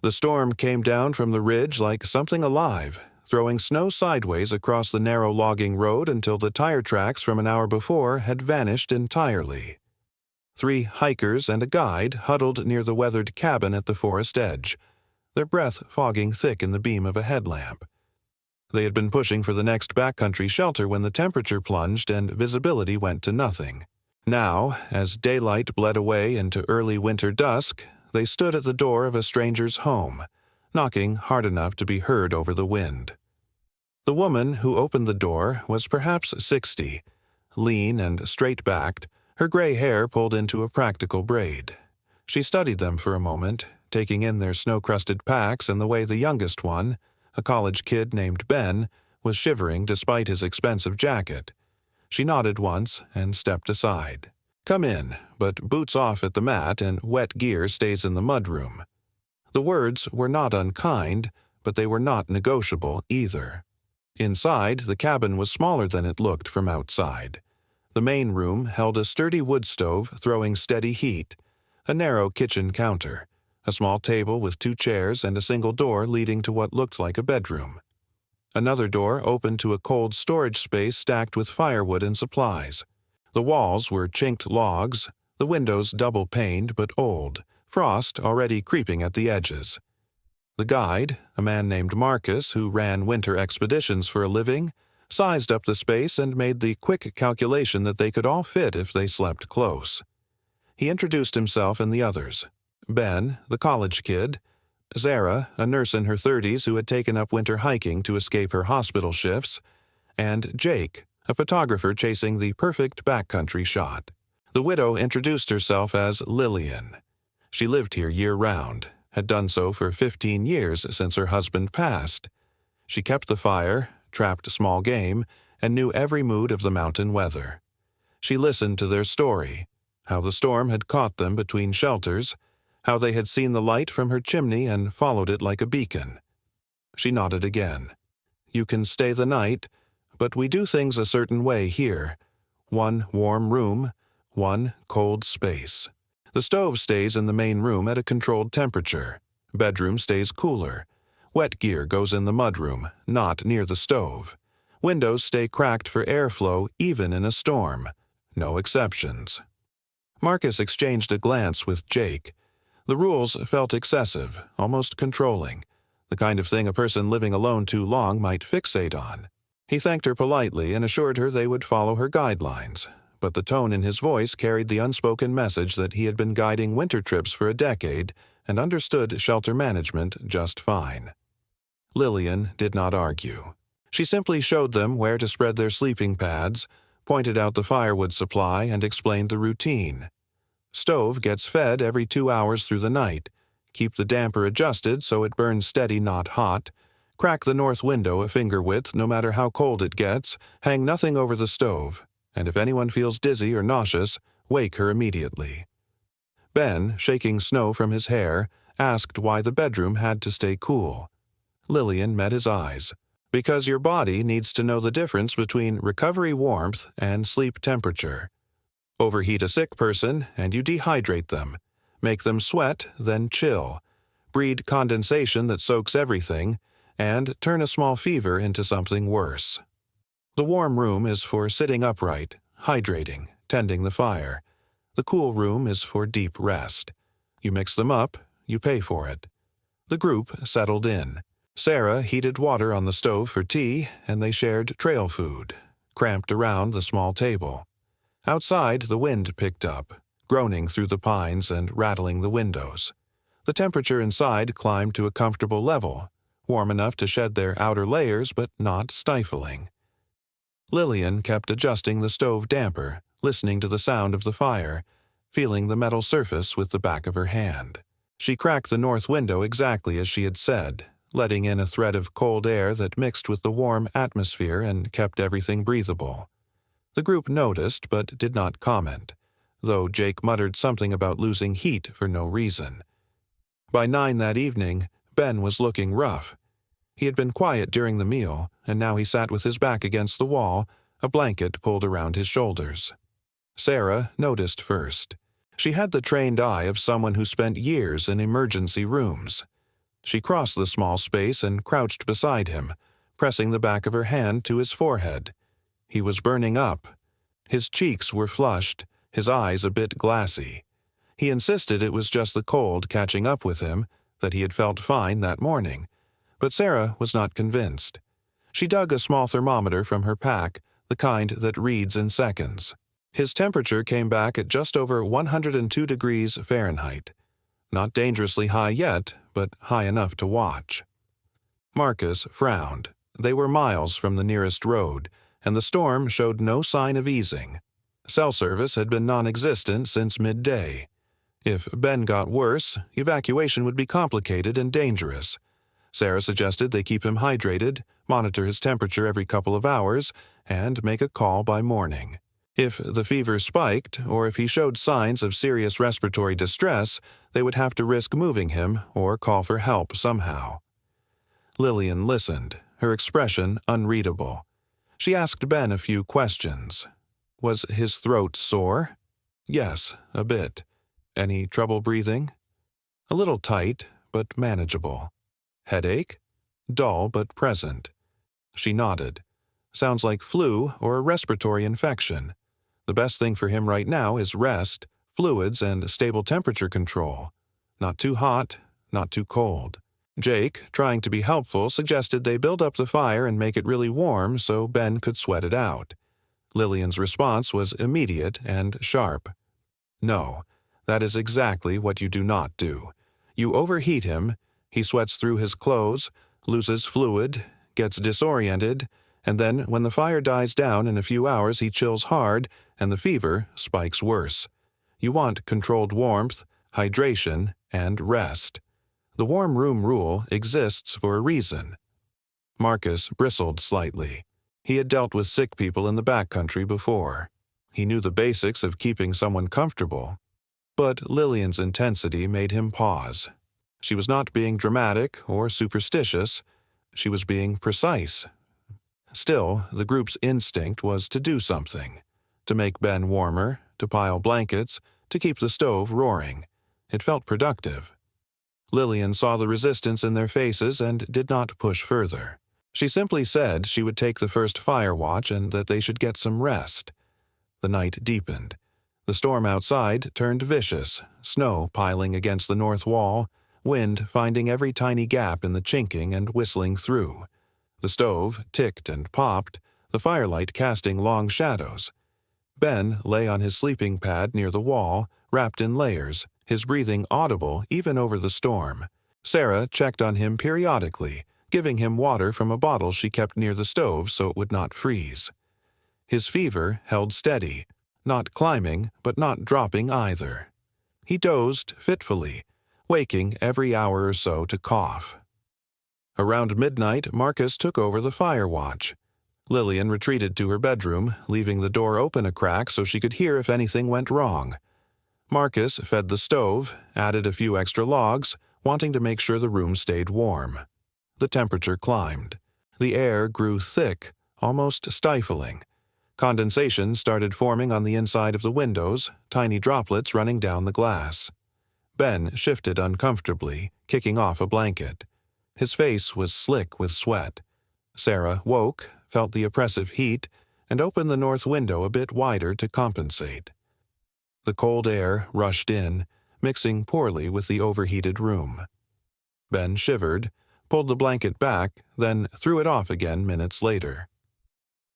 The storm came down from the ridge like something alive, throwing snow sideways across the narrow logging road until the tire tracks from an hour before had vanished entirely. 3 hikers and a guide huddled near the weathered cabin at the forest edge, their breath fogging thick in the beam of a headlamp. They had been pushing for the next backcountry shelter when the temperature plunged and visibility went to nothing. Now, as daylight bled away into early winter dusk, they stood at the door of a stranger's home, knocking hard enough to be heard over the wind. The woman who opened the door was perhaps 60, lean and straight-backed, her gray hair pulled into a practical braid. She studied them for a moment, taking in their snow-crusted packs and the way the youngest one, a college kid named Ben, was shivering despite his expensive jacket. She nodded once and stepped aside. "Come in, but boots off at the mat and wet gear stays in the mudroom." The words were not unkind, but they were not negotiable either. Inside, the cabin was smaller than it looked from outside. The main room held a sturdy wood stove throwing steady heat, a narrow kitchen counter, a small table with 2 chairs and a single door leading to what looked like a bedroom. Another door opened to a cold storage space stacked with firewood and supplies. The walls were chinked logs, the windows double-paned but old, frost already creeping at the edges. The guide, a man named Marcus who ran winter expeditions for a living, sized up the space and made the quick calculation that they could all fit if they slept close. He introduced himself and the others. Ben, the college kid, Zara, a nurse in her 30s who had taken up winter hiking to escape her hospital shifts, and Jake, a photographer chasing the perfect backcountry shot. The widow introduced herself as Lillian. She lived here year-round, had done so for 15 years since her husband passed. She kept the fire, trapped small game, and knew every mood of the mountain weather. She listened to their story, how the storm had caught them between shelters, how they had seen the light from her chimney and followed it like a beacon. She nodded again. "You can stay the night, but we do things a certain way here. 1 warm room, 1 cold space. The stove stays in the main room at a controlled temperature. Bedroom stays cooler. Wet gear goes in the mudroom, not near the stove. Windows stay cracked for airflow even in a storm. No exceptions." Marcus exchanged a glance with Jake. The rules felt excessive, almost controlling, the kind of thing a person living alone too long might fixate on. He thanked her politely and assured her they would follow her guidelines, but the tone in his voice carried the unspoken message that he had been guiding winter trips for a decade and understood shelter management just fine. Lillian did not argue. She simply showed them where to spread their sleeping pads, pointed out the firewood supply, and explained the routine. Stove gets fed every 2 hours through the night. Keep the damper adjusted so it burns steady, not hot. Crack the north window a finger width no matter how cold it gets. Hang nothing over the stove. And if anyone feels dizzy or nauseous, wake her immediately. Ben, shaking snow from his hair, asked why the bedroom had to stay cool. Lillian met his eyes. "Because your body needs to know the difference between recovery warmth and sleep temperature. Overheat a sick person, and you dehydrate them. Make them sweat, then chill. Breed condensation that soaks everything, and turn a small fever into something worse. The warm room is for sitting upright, hydrating, tending the fire. The cool room is for deep rest. You mix them up, you pay for it." The group settled in. Sarah heated water on the stove for tea, and they shared trail food, cramped around the small table. Outside, the wind picked up, groaning through the pines and rattling the windows. The temperature inside climbed to a comfortable level, warm enough to shed their outer layers but not stifling. Lillian kept adjusting the stove damper, listening to the sound of the fire, feeling the metal surface with the back of her hand. She cracked the north window exactly as she had said, letting in a thread of cold air that mixed with the warm atmosphere and kept everything breathable. The group noticed but did not comment, though Jake muttered something about losing heat for no reason. By 9 that evening, Ben was looking rough. He had been quiet during the meal, and now he sat with his back against the wall, a blanket pulled around his shoulders. Sarah noticed first. She had the trained eye of someone who spent years in emergency rooms. She crossed the small space and crouched beside him, pressing the back of her hand to his forehead. He was burning up. His cheeks were flushed, his eyes a bit glassy. He insisted it was just the cold catching up with him, that he had felt fine that morning. But Sarah was not convinced. She dug a small thermometer from her pack, the kind that reads in seconds. His temperature came back at just over 102 degrees Fahrenheit. Not dangerously high yet, but high enough to watch. Marcus frowned. They were miles from the nearest road, and the storm showed no sign of easing. Cell service had been non-existent since midday. If Ben got worse, evacuation would be complicated and dangerous. Sarah suggested they keep him hydrated, monitor his temperature every couple of hours, and make a call by morning. If the fever spiked, or if he showed signs of serious respiratory distress, they would have to risk moving him or call for help somehow. Lillian listened, her expression unreadable. She asked Ben a few questions. Was his throat sore? Yes, a bit. Any trouble breathing? A little tight, but manageable. Headache? Dull but present. She nodded. Sounds like flu or a respiratory infection. The best thing for him right now is rest, fluids, and stable temperature control. Not too hot, not too cold. Jake, trying to be helpful, suggested they build up the fire and make it really warm so Ben could sweat it out. Lillian's response was immediate and sharp. No, that is exactly what you do not do. You overheat him, he sweats through his clothes, loses fluid, gets disoriented, and then when the fire dies down in a few hours he chills hard and the fever spikes worse. You want controlled warmth, hydration, and rest. The warm room rule exists for a reason. Marcus bristled slightly. He had dealt with sick people in the backcountry before. He knew the basics of keeping someone comfortable. But Lillian's intensity made him pause. She was not being dramatic or superstitious. She was being precise. Still, the group's instinct was to do something. To make Ben warmer, to pile blankets, to keep the stove roaring. It felt productive. Lillian saw the resistance in their faces and did not push further. She simply said she would take the first fire watch and that they should get some rest. The night deepened. The storm outside turned vicious, snow piling against the north wall, wind finding every tiny gap in the chinking and whistling through. The stove ticked and popped, the firelight casting long shadows. Ben lay on his sleeping pad near the wall, wrapped in layers, his breathing audible even over the storm. Sarah checked on him periodically, giving him water from a bottle she kept near the stove so it would not freeze. His fever held steady, not climbing but not dropping either. He dozed fitfully, waking every hour or so to cough. Around midnight, Marcus took over the fire watch. Lillian retreated to her bedroom, leaving the door open a crack so she could hear if anything went wrong. Marcus fed the stove, added a few extra logs, wanting to make sure the room stayed warm. The temperature climbed. The air grew thick, almost stifling. Condensation started forming on the inside of the windows, tiny droplets running down the glass. Ben shifted uncomfortably, kicking off a blanket. His face was slick with sweat. Sarah woke, felt the oppressive heat, and opened the north window a bit wider to compensate. The cold air rushed in, mixing poorly with the overheated room. Ben shivered, pulled the blanket back, then threw it off again minutes later.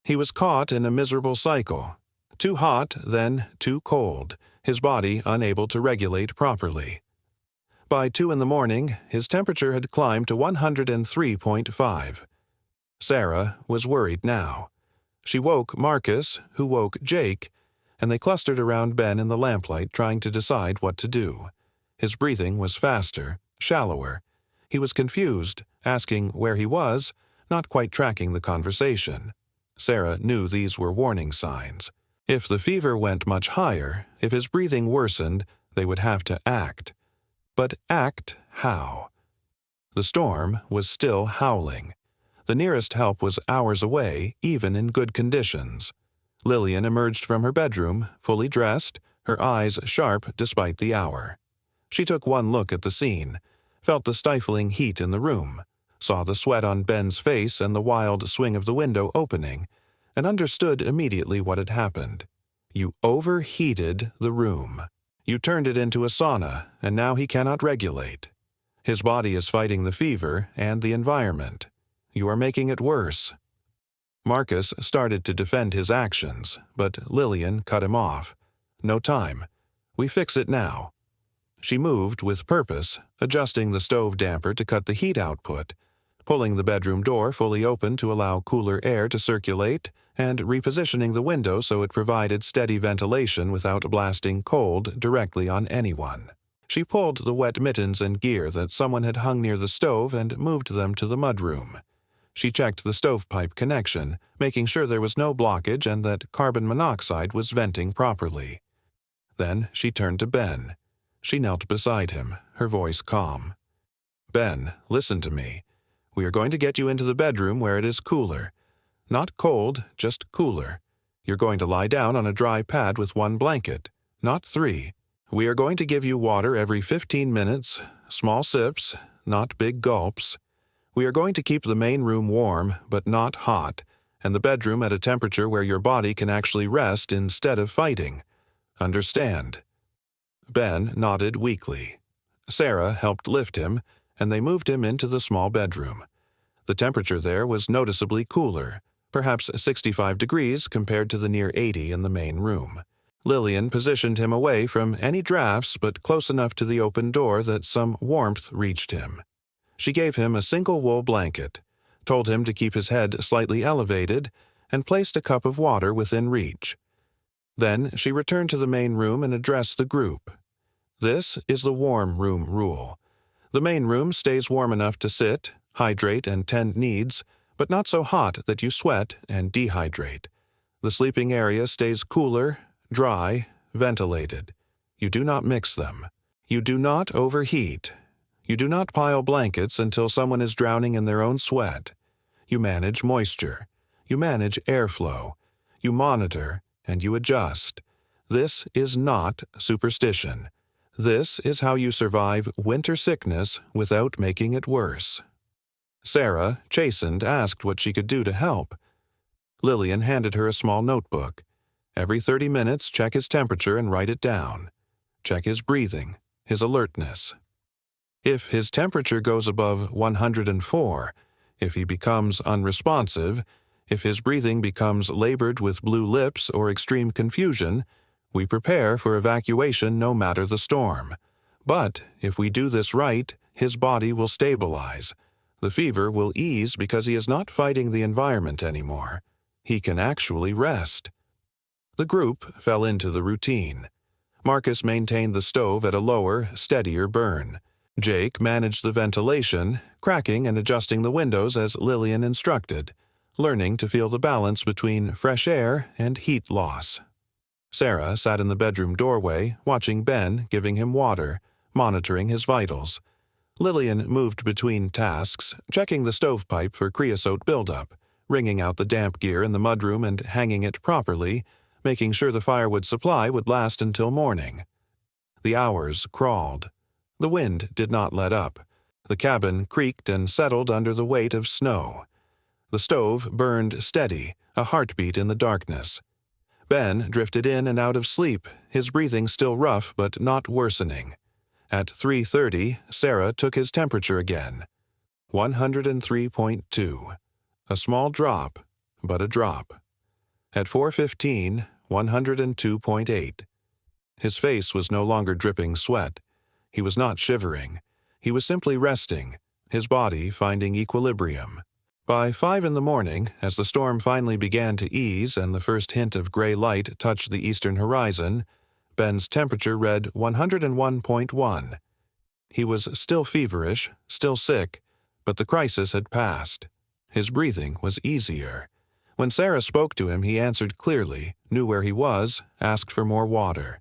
He was caught in a miserable cycle. Too hot, then too cold, his body unable to regulate properly. By 2 a.m, his temperature had climbed to 103.5. Sarah was worried now. She woke Marcus, who woke Jake, and they clustered around Ben in the lamplight trying to decide what to do. His breathing was faster, shallower. He was confused, asking where he was, not quite tracking the conversation. Sarah knew these were warning signs. If the fever went much higher, if his breathing worsened, they would have to act. But act how? The storm was still howling. The nearest help was hours away, even in good conditions. Lillian emerged from her bedroom, fully dressed, her eyes sharp despite the hour. She took one look at the scene, felt the stifling heat in the room, saw the sweat on Ben's face and the wild swing of the window opening, and understood immediately what had happened. You overheated the room. You turned it into a sauna, and now he cannot regulate. His body is fighting the fever and the environment. You are making it worse. Marcus started to defend his actions, but Lillian cut him off. No time. We fix it now. She moved with purpose, adjusting the stove damper to cut the heat output, pulling the bedroom door fully open to allow cooler air to circulate, and repositioning the window so it provided steady ventilation without blasting cold directly on anyone. She pulled the wet mittens and gear that someone had hung near the stove and moved them to the mudroom. She checked the stovepipe connection, making sure there was no blockage and that carbon monoxide was venting properly. Then she turned to Ben. She knelt beside him, her voice calm. "Ben, listen to me. We are going to get you into the bedroom where it is cooler. Not cold, just cooler. You're going to lie down on a dry pad with 1 blanket, not 3. We are going to give you water every 15 minutes, small sips, not big gulps. We are going to keep the main room warm, but not hot, and the bedroom at a temperature where your body can actually rest instead of fighting. Understand?" Ben nodded weakly. Sarah helped lift him, and they moved him into the small bedroom. The temperature there was noticeably cooler, perhaps 65 degrees compared to the near 80 in the main room. Lillian positioned him away from any drafts but close enough to the open door that some warmth reached him. She gave him a single wool blanket, told him to keep his head slightly elevated, and placed a cup of water within reach. Then she returned to the main room and addressed the group. This is the warm room rule. The main room stays warm enough to sit, hydrate, and tend needs, but not so hot that you sweat and dehydrate. The sleeping area stays cooler, dry, ventilated. You do not mix them. You do not overheat. You do not pile blankets until someone is drowning in their own sweat. You manage moisture. You manage airflow. You monitor, and you adjust. This is not superstition. This is how you survive winter sickness without making it worse. Sarah, chastened, asked what she could do to help. Lillian handed her a small notebook. Every 30 minutes, check his temperature and write it down. Check his breathing, his alertness. If his temperature goes above 104, if he becomes unresponsive, if his breathing becomes labored with blue lips or extreme confusion, we prepare for evacuation no matter the storm. But if we do this right, his body will stabilize. The fever will ease because he is not fighting the environment anymore. He can actually rest. The group fell into the routine. Marcus maintained the stove at a lower, steadier burn. Jake managed the ventilation, cracking and adjusting the windows as Lillian instructed, learning to feel the balance between fresh air and heat loss. Sarah sat in the bedroom doorway, watching Ben, giving him water, monitoring his vitals. Lillian moved between tasks, checking the stovepipe for creosote buildup, wringing out the damp gear in the mudroom and hanging it properly, making sure the firewood supply would last until morning. The hours crawled. The wind did not let up. The cabin creaked and settled under the weight of snow. The stove burned steady, a heartbeat in the darkness. Ben drifted in and out of sleep, his breathing still rough but not worsening. At 3:30, Sarah took his temperature again. 103.2. A small drop, but a drop. At 4:15, 102.8. His face was no longer dripping sweat. He was not shivering. He was simply resting, his body finding equilibrium. By 5 in the morning, as the storm finally began to ease and the first hint of gray light touched the eastern horizon, Ben's temperature read 101.1. He was still feverish, still sick, but the crisis had passed. His breathing was easier. When Sarah spoke to him, he answered clearly, knew where he was, asked for more water.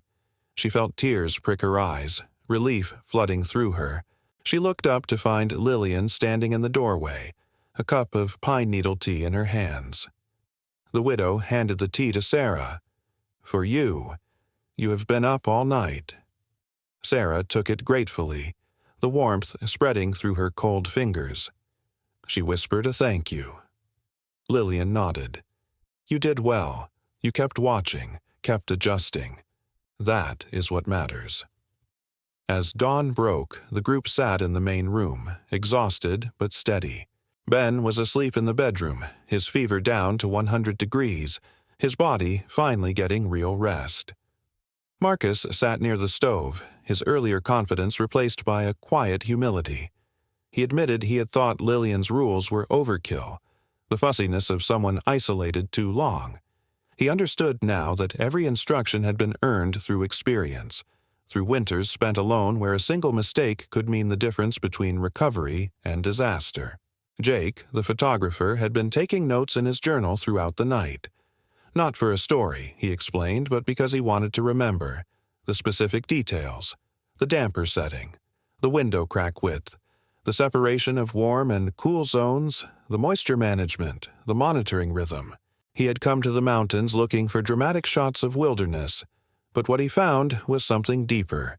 She felt tears prick her eyes, relief flooding through her. She looked up to find Lillian standing in the doorway, a cup of pine needle tea in her hands. The widow handed the tea to Sarah. "For you. You have been up all night." Sarah took it gratefully. the warmth spreading through her cold fingers. She whispered a thank you. Lillian nodded. You did well. You kept watching, kept adjusting. That is what matters. As dawn broke, the group sat in the main room, exhausted but steady. Ben was asleep in the bedroom, his fever down to 100 degrees, his body finally getting real rest. Marcus sat near the stove, his earlier confidence replaced by a quiet humility. He admitted he had thought Lillian's rules were overkill, the fussiness of someone isolated too long. He understood now that every instruction had been earned through experience, through winters spent alone where a single mistake could mean the difference between recovery and disaster. Jake, the photographer, had been taking notes in his journal throughout the night. Not for a story, he explained, but because he wanted to remember the specific details, the damper setting, the window crack width, the separation of warm and cool zones, the moisture management, the monitoring rhythm. He had come to the mountains looking for dramatic shots of wilderness, but what he found was something deeper.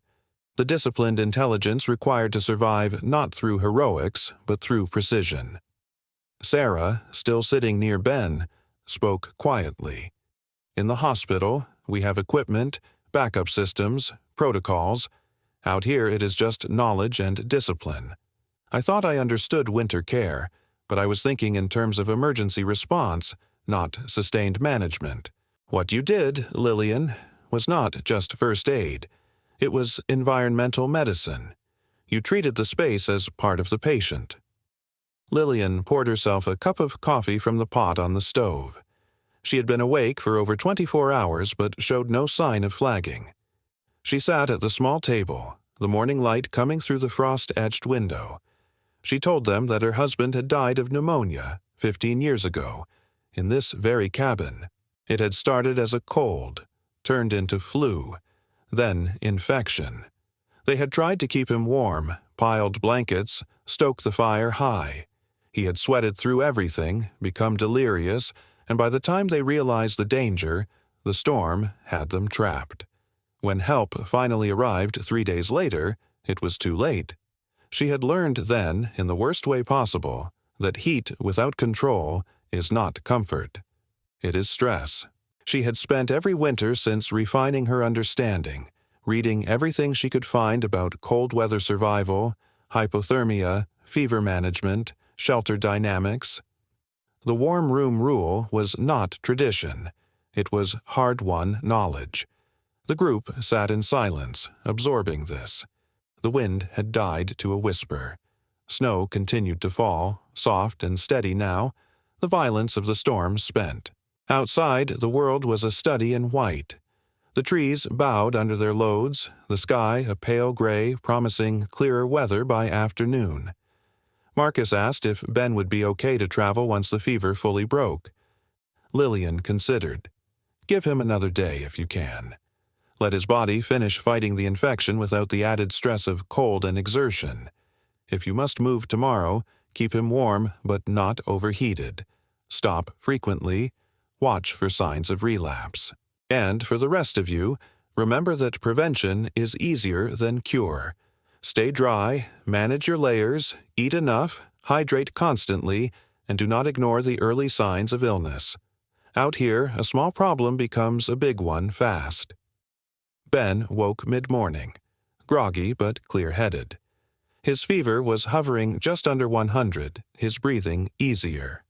The disciplined intelligence required to survive not through heroics, but through precision. Sarah, still sitting near Ben, spoke quietly. In the hospital, we have equipment, backup systems, protocols. Out here it is just knowledge and discipline. I thought I understood winter care, but I was thinking in terms of emergency response, not sustained management. What you did, Lillian, was not just first aid. It was environmental medicine. You treated the space as part of the patient. Lillian poured herself a cup of coffee from the pot on the stove. She had been awake for over 24 hours but showed no sign of flagging. She sat at the small table, the morning light coming through the frost-etched window. She told them that her husband had died of pneumonia 15 years ago, in this very cabin. It had started as a cold, turned into flu, then infection. They had tried to keep him warm, piled blankets, stoked the fire high. He had sweated through everything, become delirious, and by the time they realized the danger, the storm had them trapped. When help finally arrived 3 days later, it was too late. She had learned then, in the worst way possible, that heat without control is not comfort. It is stress. She had spent every winter since refining her understanding, reading everything she could find about cold weather survival, hypothermia, fever management, shelter dynamics. The warm room rule was not tradition. It was hard-won knowledge. The group sat in silence, absorbing this. The wind had died to a whisper. Snow continued to fall, soft and steady now, the violence of the storm spent. Outside, the world was a study in white. The trees bowed under their loads, the sky a pale gray, promising clearer weather by afternoon. Marcus asked if Ben would be okay to travel once the fever fully broke. Lillian considered. Give him another day if you can. Let his body finish fighting the infection without the added stress of cold and exertion. If you must move tomorrow, keep him warm but not overheated. Stop frequently. Watch for signs of relapse. And for the rest of you, remember that prevention is easier than cure. Stay dry, manage your layers, eat enough, hydrate constantly, and do not ignore the early signs of illness. Out here, a small problem becomes a big one fast. Ben woke mid-morning, groggy but clear-headed. His fever was hovering just under 100, his breathing easier.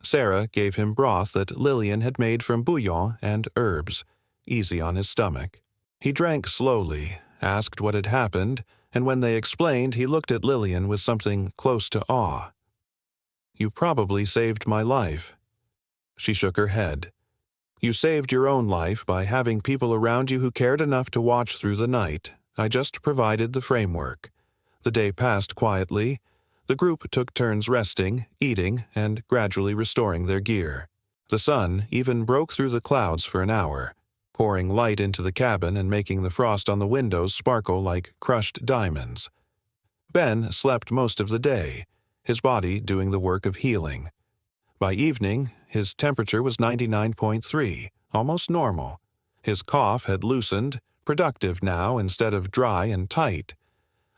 Sarah gave him broth that Lillian had made from bouillon and herbs, easy on his stomach. He drank slowly, asked what had happened, and when they explained, he looked at Lillian with something close to awe. You probably saved my life. She shook her head. You saved your own life by having people around you who cared enough to watch through the night. I just provided the framework. The day passed quietly. The group took turns resting, eating, and gradually restoring their gear. The sun even broke through the clouds for an hour, pouring light into the cabin and making the frost on the windows sparkle like crushed diamonds. Ben slept most of the day, his body doing the work of healing. By evening, his temperature was 99.3, almost normal. His cough had loosened, productive now instead of dry and tight.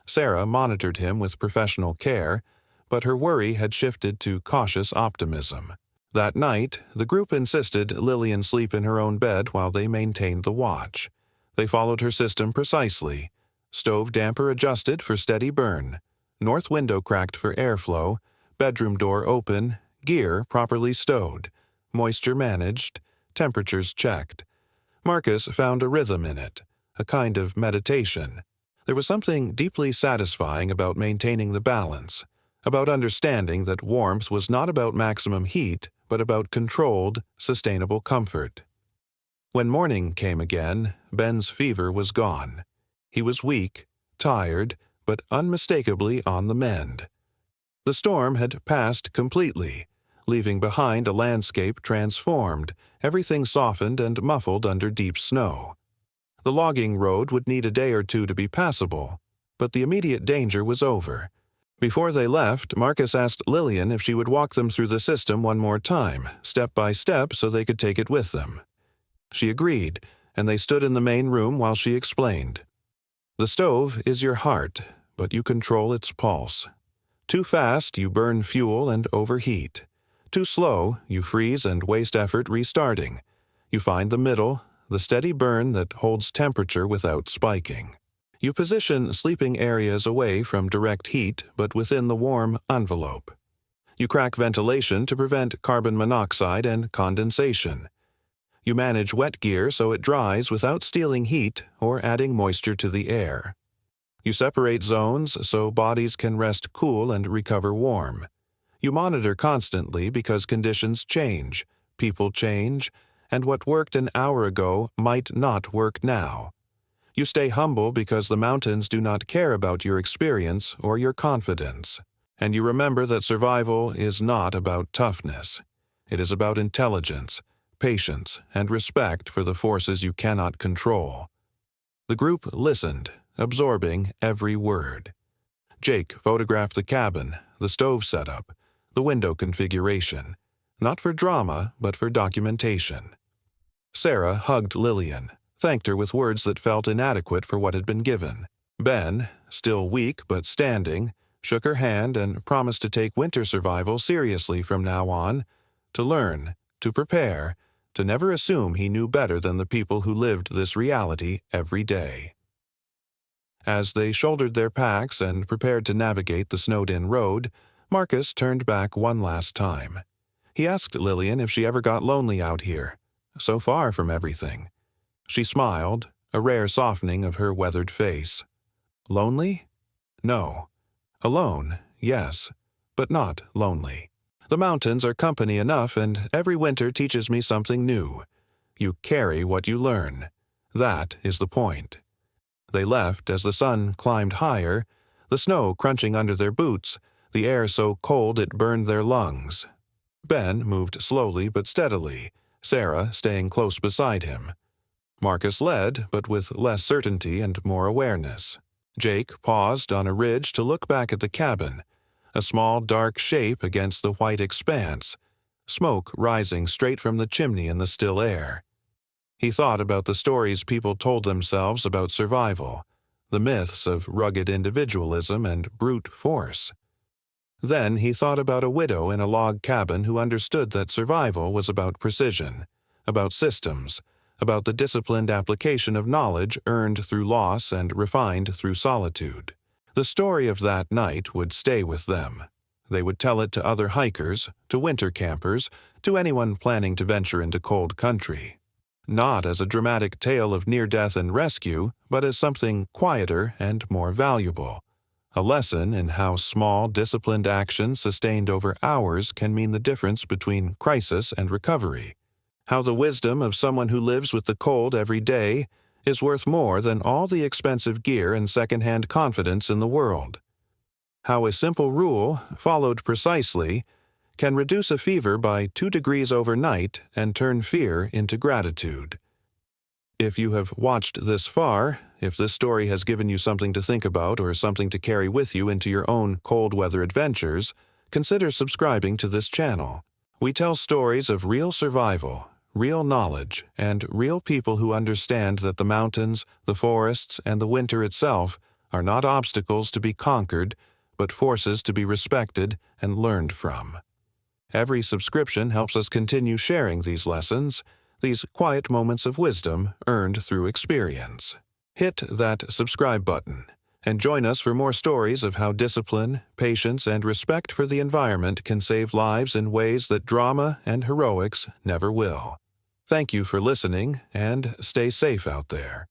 Sarah monitored him with professional care, but her worry had shifted to cautious optimism. That night, the group insisted Lillian sleep in her own bed while they maintained the watch. They followed her system precisely. Stove damper adjusted for steady burn, north window cracked for airflow, bedroom door open, gear properly stowed, moisture managed, temperatures checked. Marcus found a rhythm in it, a kind of meditation. There was something deeply satisfying about maintaining the balance, about understanding that warmth was not about maximum heat, but about controlled, sustainable comfort. When morning came again, Ben's fever was gone. He was weak, tired, but unmistakably on the mend. The storm had passed completely, leaving behind a landscape transformed, everything softened and muffled under deep snow. The logging road would need a day or two to be passable, but the immediate danger was over. Before they left, Marcus asked Lillian if she would walk them through the system one more time, step by step, so they could take it with them. She agreed, and they stood in the main room while she explained. The stove is your heart, but you control its pulse. Too fast, you burn fuel and overheat. Too slow, you freeze and waste effort restarting. You find the middle, the steady burn that holds temperature without spiking. You position sleeping areas away from direct heat but within the warm envelope. You crack ventilation to prevent carbon monoxide and condensation. You manage wet gear so it dries without stealing heat or adding moisture to the air. You separate zones so bodies can rest cool and recover warm. You monitor constantly because conditions change, people change, and what worked an hour ago might not work now. You stay humble because the mountains do not care about your experience or your confidence. And you remember that survival is not about toughness. It is about intelligence, patience, and respect for the forces you cannot control. The group listened, absorbing every word. Jake photographed the cabin, the stove setup, the window configuration, not for drama, but for documentation. Sarah hugged Lillian, thanked her with words that felt inadequate for what had been given. Ben, still weak but standing, shook her hand and promised to take winter survival seriously from now on, to learn, to prepare, to never assume he knew better than the people who lived this reality every day. As they shouldered their packs and prepared to navigate the snowed-in road, Marcus turned back one last time. He asked Lillian if she ever got lonely out here, so far from everything. She smiled, a rare softening of her weathered face. Lonely? No. Alone, yes, but not lonely. The mountains are company enough, and every winter teaches me something new. You carry what you learn. That is the point. They left as the sun climbed higher, the snow crunching under their boots, the air so cold it burned their lungs. Ben moved slowly but steadily, Sarah staying close beside him. Marcus led, but with less certainty and more awareness. Jake paused on a ridge to look back at the cabin, a small dark shape against the white expanse, smoke rising straight from the chimney in the still air. He thought about the stories people told themselves about survival, the myths of rugged individualism and brute force. Then he thought about a widow in a log cabin who understood that survival was about precision, about systems, about the disciplined application of knowledge earned through loss and refined through solitude. The story of that night would stay with them. They would tell it to other hikers, to winter campers, to anyone planning to venture into cold country. Not as a dramatic tale of near-death and rescue, but as something quieter and more valuable. A lesson in how small, disciplined action sustained over hours can mean the difference between crisis and recovery. How the wisdom of someone who lives with the cold every day is worth more than all the expensive gear and second-hand confidence in the world. How a simple rule, followed precisely, can reduce a fever by 2 degrees overnight and turn fear into gratitude. If you have watched this far, if this story has given you something to think about or something to carry with you into your own cold weather adventures, consider subscribing to this channel. We tell stories of real survival, real knowledge, and real people who understand that the mountains, the forests, and the winter itself are not obstacles to be conquered, but forces to be respected and learned from. Every subscription helps us continue sharing these lessons, these quiet moments of wisdom earned through experience. Hit that subscribe button and join us for more stories of how discipline, patience, and respect for the environment can save lives in ways that drama and heroics never will. Thank you for listening, and stay safe out there.